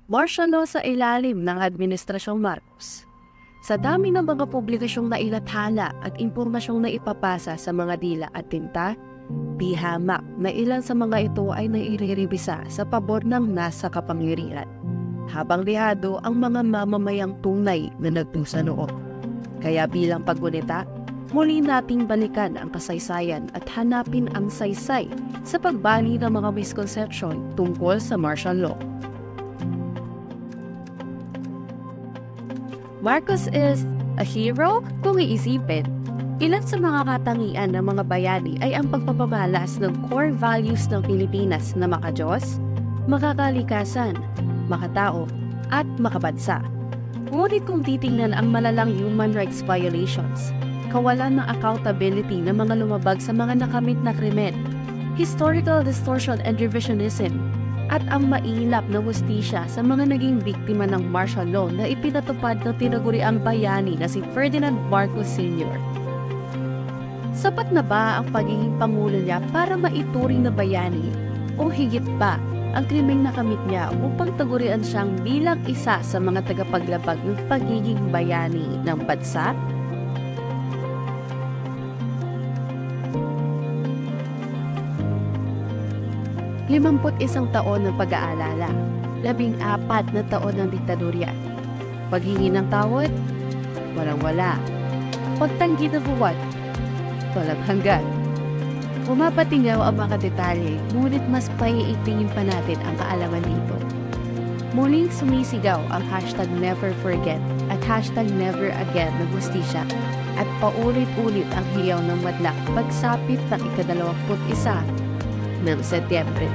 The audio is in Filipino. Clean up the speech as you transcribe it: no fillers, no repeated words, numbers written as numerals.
Martial law sa ilalim ng Administrasyong Marcos. Sa dami ng mga publikasyong nailathala at impormasyong naipapasa sa mga dila at tinta, di hamak na ilan sa mga ito ay nairiribisa sa pabor ng nasa kapangyarihan, habang lihado ang mga mamamayang tunay na nagdusa noon. Kaya bilang paggunita, muli nating balikan ang kasaysayan at hanapin ang saysay sa pagbali ng mga misconception tungkol sa martial law. Marcos is a hero kung iisipin. Ilan sa mga katangian ng mga bayani ay ang pagpapamalas ng core values ng Pilipinas na makadiyos, makakalikasan, makatao, at makabansa. Ngunit kung titingnan ang malalang human rights violations, kawalan ng accountability ng mga lumabag sa mga nakamit na krimen, historical distortion and revisionism, at ang mailap na hustisya sa mga naging biktima ng martial law na ipinatupad ng tinaguriang bayani na si Ferdinand Marcos Sr. Sapat na ba ang pagiging pangulo niya para maituring na bayani o higit pa ang krimeng nakamit niya upang tagurian siyang bilang isa sa mga tagapaglabag ng pagiging bayani ng bansa? limampu't-isang taon ng pag-aalala, 14 na taon ng diktadorya. Paghingi ng tawad, walang-wala. Pagtanggi ng buwan, walang hanggan. Pumapatingaw ang mga detalye, ngunit mas paiitingin pa natin ang kaalaman dito. Muling sumisigaw ang #NeverForget at #NeverAgain ng hustisya at paulit-ulit ang hiyaw ng madla pagsapit ng ika-21 ng Setyembre.